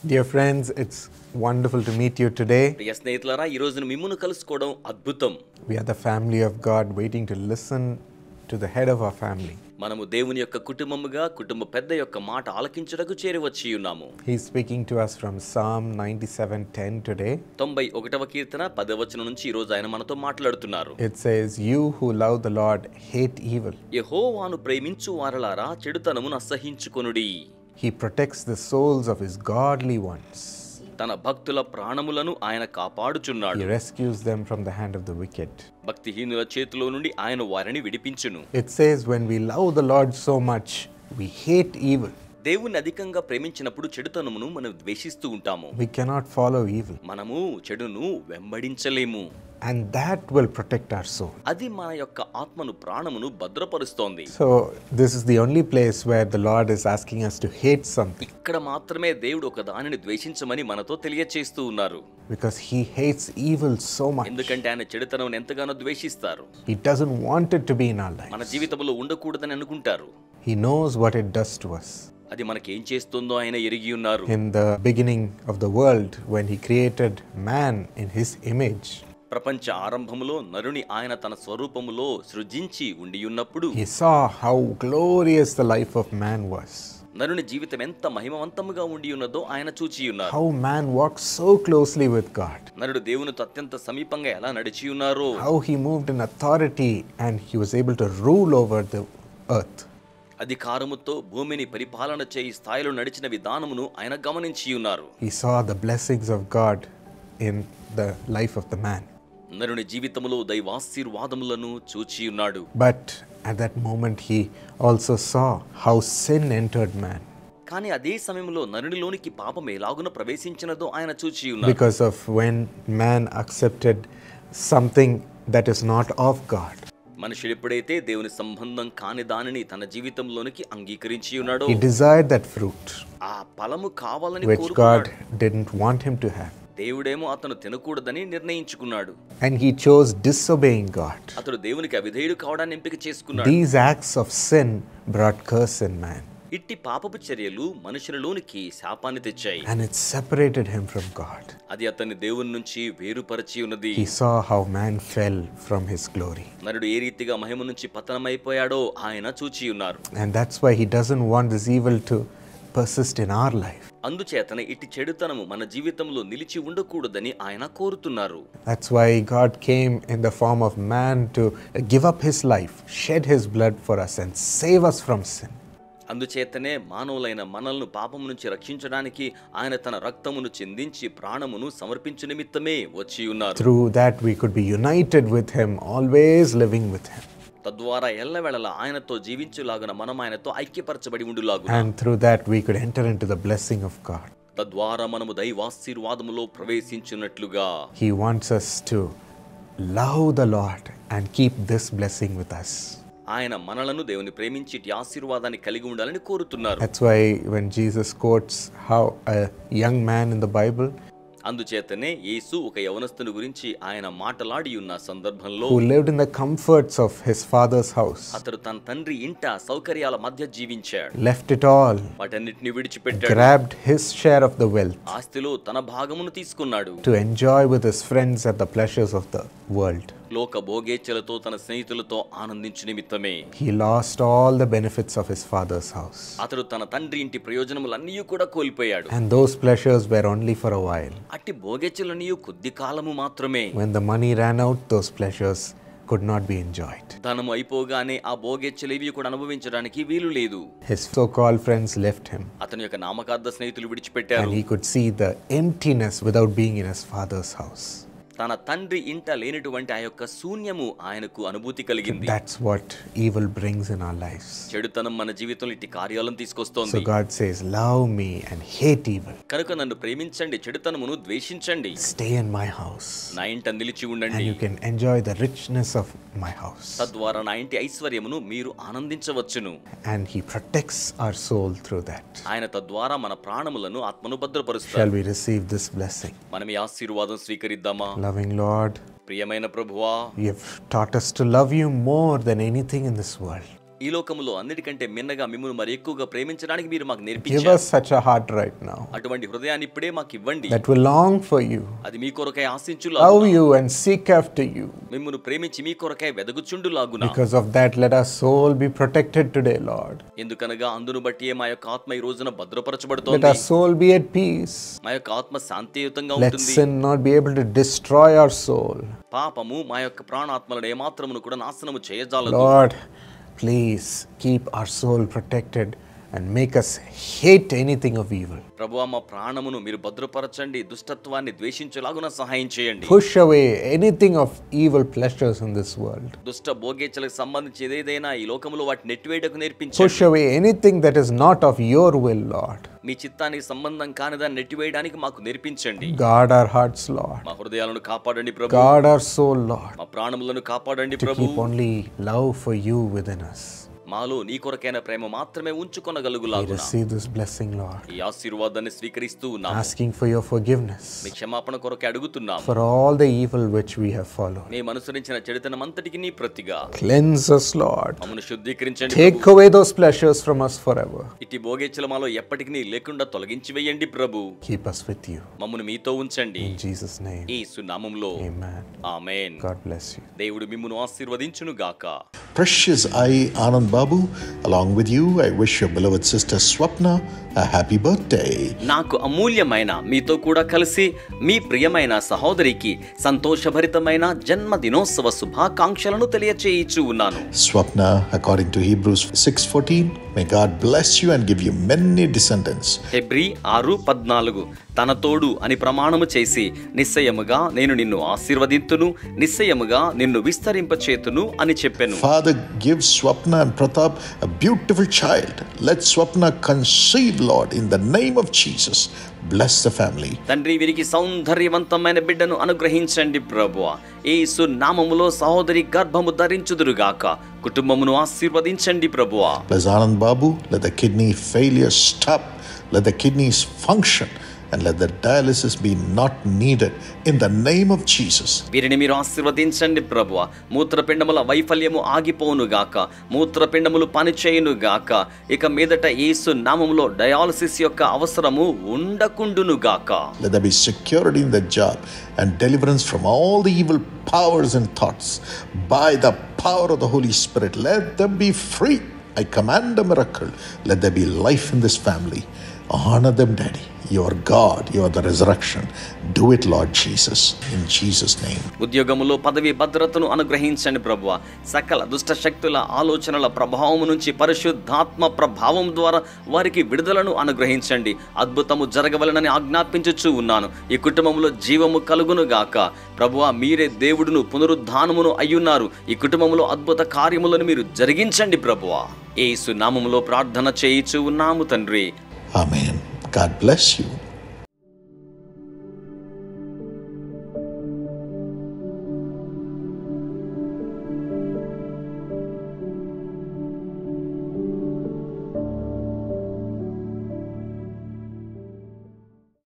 Dear friends, it's wonderful to meet you today. ప్రియ స్నేహితులారా, ఈ రోజున మిమ్మును కలుసుకోవడం అద్భుతం. We are the family of God waiting to listen to the head of our family. మనము దేవుని యొక్క కుటుంబముగా కుటుంబ పెద్ద యొక్క మాట ఆలకించుటకు చేరివచ్చి ఉన్నాము. He's speaking to us from Psalm 97:10 today. 91వ కీర్తన 10వ వచనం నుంచి ఈ రోజు ఆయన మనతో మాట్లాడుతున్నారు. It says, "You who love the Lord hate evil. యెహోవాను ప్రేమించు వారలారా చెడుతనమును అసహించుకొనుడి. He protects the souls of his godly ones. తన భక్తుల ప్రాణములను ఆయన కాపాడుచున్నాడు. He rescues them from the hand of the wicked." భక్తిహీనుల చేతిలో నుండి ఆయన వారిని విడిపించును. It says, when we love the Lord so much, we hate evil. దేవుణ్ణి అధికంగా ప్రేమించినప్పుడు చెడుతనమును మనం ద్వేషిస్తూ ఉంటాము. We cannot follow evil. మనము చెడును వెంబడించలేము. And that will protect our soul. అది మన యొక్క ఆత్మను ప్రాణమును భద్రపరుస్తోంది. So this is the only place where the Lord is asking us to hate something. ఇక్కడ మాత్రమే దేవుడు ఒక దానిని ద్వేషించమని మనతో తెలియచేస్తూ ఉన్నారు. Because he hates evil so much. ఎందుకంటే ఆయన చెడుతనం ఎంతగానో ద్వేషిస్తారు. He doesn't want it to be in our మన lives. జీవితంలో ఉండకూడదని అనుకుంటారు. He knows what it does to us. అది మనకి ఏం చేస్తుందో ఆయన ఎరిగి ఉన్నారు. In the beginning of the world, when he created man in his image, ప్రపంచ ఆరంభములో నరుని ఆయన తన స్వరూపములో సృజించి ఉండి ఉన్నప్పుడు he saw how glorious the life of man was. నరుని జీవితం ఎంత మహిమవంతముగా ఉండి ఉన్నదో ఆయన చూచి ఉన్నారు. How man walked so closely with God. నరుడు దేవునితో అత్యంత సమీపంగా ఎలా నడిచి ఉన్నారో, How he moved in authority and he was able to rule over the earth. అధికారముతో భూమిని పరిపాలన చేయి స్థాయిలో నడిచిన విధానమును ఆయన గమనించి ఉన్నారు. He saw the blessings of God in the life of the man. నరుని జీవితములో దైవాశీర్వాదములను చూచి ఉన్నాడు. But at that moment he also saw how sin entered man. కానీ అదే సమయంలో నరునిలోనికి పాపం ఎలాగున ప్రవేశించినదో ఆయన చూచి ఉన్నారు. Because of when man accepted something that is not of God. మనుషుడు ఎప్పుడైతే దేవుని సంబంధం కాని దానిని తన జీవితంలోనికి అంగీకరించి ఉన్నాడో, He desired that fruit ఆ ఫలము కావాలని which God కోరుకున్నాడు. didn't want him to have. దేవుడేమో అతను తినకూడదని నిర్ణయించుకున్నాడు. And he chose disobeying God. అతడు దేవునికి అవిధేయుడు కావడాన్ని ఎంపిక చేసుకున్నాడు. These acts of sin brought curse in man. ఇట్టి పాపపు చర్యలు మనుషులలోనికి శాపాన్ని తెచ్చాయి. And it separated him from God. అది అతన్ని దేవుని నుంచి వేరుపరచి ఉన్నది. He saw how man fell from his glory. నరుడు ఏ రీతిగా మహిమ నుంచి పతనమైపోయాడో ఆయన చూచి ఉన్నారు. And that's why he doesn't want this evil to persist in our life. అందుచేతనే ఇట్టి చెడుతనము మన జీవితంలో నిలిచి ఉండకూడదని ఆయన కోరుతున్నారు. That's why God came in the form of man to give up his life, shed his blood for us and save us from sin. అందుచేతనే మానవులైన మనల్ని పాపము నుంచి రక్షించడానికి ఆయన తన రక్తమును చిందించి ప్రాణమును సమర్పించు నిమిత్తమే వచ్చి ఉన్నారు. Through that we could be united with him, always living with him. తద్వారా ఎల్లవేళలా ఆయనతో జీవించులాగున మనం ఆయనతో ఐక్యపరచబడి ఉండులాగున, And through that we could enter into the blessing of God. తద్వారా మనము దైవాశీర్వాదములో ప్రవేశించున్నట్లుగా He wants us to love the Lord and keep this blessing with us. ఆయన మనలను దేవుని ప్రేమించి ఇట్టి ఆశీర్వాదాన్ని కలిగి ఉండాలని కోరుతున్నారు. That's why when Jesus quotes how a young man in the Bible అందుచేతనే యేసు ఒక యవనస్తుని గురించి ఆయన మాటలాడి ఉన్న సందర్భంలో, who lived in the comforts of his father's house, అతడు తన తండ్రి ఇంట సౌకర్యాల మధ్య జీవించాడు. left it all, వాటన్నిటిని విడిచిపెట్టాడు. grabbed his share of the wealth ఆస్తిలో తన భాగమును తీసుకున్నాడు. to enjoy with his friends at the pleasures of the world. లోక భోగేచ్ఛలతో తన స్నేహితులతో ఆనందించు నిమిత్తమే He lost all the benefits of his father's house. అతడు తన తండ్రి ఇంటి ప్రయోజనములన్నీ కూడా కోల్పోయాడు. And those pleasures were only for a while. అట్టి భోగేచ్ఛలన్నీ కొద్ది కాలము మాత్రమే. When the money ran out, those pleasures could not be enjoyed. ధనము అయిపోగానే ఆ భోగేచ్ఛలేవి కూడా అనుభవించడానికి వీలు లేదు. His so-called friends left him, అతని యొక్క నామకార్థ స్నేహితులు విడిచిపెట్టారు. and he could see the emptiness without being in his father's house. తన తండ్రి ఇంట లేనటువంటి ఆ యొక్క శూన్యము ఆయనకు అనుభూతి కలిగింది. That's what evil brings in our lives. చెడుతనం మన జీవితంలో ఇట్టి కార్యాలను So తీసుకొస్తోంది. God says, love me and hate evil. కనుక నన్ను ప్రేమించండి, చెడుతనమును ద్వేషించండి, Stay in my house, నా ఇంట నిలిచి and ఉండండి. you can enjoy the richness of my house. తద్వారా నా ఇంటి ఐశ్వర్యమును మీరు ఆనందించవచ్చును. And he protects our soul through that. ఆయన తద్వారా మన ప్రాణములను ఆత్మను Shall భద్రపరుస్తారు. we receive this blessing? మనం ఈ ఆశీర్వాదం స్వీకరిద్దామా? Loving Lord, ప్రియమైన ప్రభువా, you have taught us to love you more than anything in this world. ఈ లోకములో అన్నిటికంటే మిన్నగా మిమ్మల్ని మరి ఎక్కువగా ప్రేమించడానికి మీరు మాకు Give నేర్పించారు. us such a heart right now అటువంటి హృదయాన్ని ఇప్పుడే మాకు ఇవ్వండి. that will long for you, అది మీ కొరకై love ఆశించులాగున, you and seek after you. మిమ్మల్ని ప్రేమించి మీ కొరకై వెదగుచుండులాగున. Because of that, let our soul be protected today, Lord. ఎందుకనగా అందును బట్టి మా యొక్క ఆత్మ ఈ రోజున Let భద్రపరచబడుతోంది. our soul be at peace. మా యొక్క ఆత్మ శాంతియుతంగా Let ఉంటుంది. sin not be able to destroy our soul. పాపము మా యొక్క ప్రాణాత్మలను ఏమాత్రమును కూడా నాశనము చేయజాలదు. Lord, please keep our soul protected and make us hate anything of evil. ప్రభువా, మా ప్రాణమును మీరు భద్రపరచండి, దుష్టత్వాన్ని ద్వేషించులాగున సహాయం చేయండి. Push away anything of evil pleasures in this world. దుష్ట భోగేచ్ఛలకు సంబంధించి ఏదైనా ఈ లోకములో వాటిని నెట్టివేయటకు Push నేర్పించండి. away anything that is not of your will, Lord. మీ చిత్తానికి సంబంధం కానిదాన్ని నెట్టివేయడానికి మాకు నేర్పించండి. Guard our hearts, Lord. మా హృదయాలను కాపాడండి ప్రభు. Guard our soul, Lord. మా ప్రాణములను కాపాడండి To Prabhu. keep only love for you within us. మాలో నీ కొరకైన ప్రేమ మాత్రమే We ఉంచుకొనగలుగులాగున receive this blessing, Lord. ఈ ఆశీర్వాదాన్ని స్వీకరిస్తూ ఉన్నాము. Asking for your forgiveness మీ క్షమాపణ కొరకే అడుగుతున్నాము. for all the evil which we have followed. మేము అనుసరించిన చెడుతనమంతటికి నీ ప్రతిగా Cleanse us, Lord. మమ్మల్ని శుద్ధీకరించండి Take Prabhu. away those pleasures from us forever. ఇట్టి భోగేచ్ఛల మాలో ఎప్పటికీ లేకుండా తొలగించి వేయండి ప్రభు. Keep us with you. మమ్మల్ని మీతో ఉంచండి. In Jesus' name. యేసు నామములో Amen. Amen. God bless you. దేవుడు మిమ్మును ఆశీర్వదించును గాక. Precious I, Anand Babu, along with you, I wish your beloved sister Swapna a happy birthday. నాకు అమూల్యమైన మీతో కూడా కలిసి మీ ప్రియమైన సహోదరికి సంతోషభరితమైన జన్మదినోత్సవ శుభాకాంక్షలను తెలియచేయిచూ ఉన్నాను. Swapna, according to Hebrews 6:14, may God bless you and give you many descendants. Hebrew 6:14 తన తోడు అని ప్రమాణము చేసి నిశ్చయముగా నేను నిన్ను ఆశీర్వదింతును, నిశ్చయముగా నిన్ను విస్తరింపచేతును అని చెప్పెను. Father, give Swapna and Pratap a beautiful child. Let Swapna conceive, Lord, in the name of Jesus. Bless the family. తండ్రి, వీరికి సౌందర్యవంతమైన బిడ్డను అనుగ్రహించండి ప్రభువా. యేసు నామములో సహోదరి గర్భము ధరించుదురుగాక. కుటుంబమును ఆశీర్వదించండి ప్రభువా. Bless Anand Babu. Let the kidney failure stop. Let the kidneys function. And let the dialysis be not needed in the name of Jesus. వీరిని మీరు ఆశీర్వదించండి ప్రభువా. మూత్రపిండముల వైఫల్యము ఆగిపోను గాక, మూత్రపిండములు పనిచేయును గాక. ఇక మీదట యేసు నామములో డయాలసిస్ యొక్క అవసరము ఉండకుండును గాక. Let there be security in the job and deliverance from all the evil powers and thoughts by the power of the Holy Spirit. Let them be free. I command a miracle. Let there be life in this family. Honor them, Daddy. You are God. You are the resurrection. Do it, Lord Jesus. In Jesus' name. ఉద్యోగములో పదవి భద్రతను అనుగ్రహించండి ప్రభువా. సకల దుష్ట శక్తుల ఆలోచనల ప్రభావం నుంచి పరిశుద్ధాత్మ ప్రభావం ద్వారా వారికి విడుదలను అనుగ్రహించండి. అద్భుతము జరగవలనని ఆజ్ఞాపించుచూ ఉన్నాను. ఈ కుటుంబంలో జీవము కలుగును గాక. ప్రభువా, మీరే దేవుడును పునరుద్ధానమును అయ్యున్నారు. ఈ కుటుంబంలో అద్భుత కార్యములను మీరు జరిగించండి ప్రభువా. యేసు నామములో ప్రార్థన చేయిచూ ఉన్నాము తండ్రి. Amen. God bless you.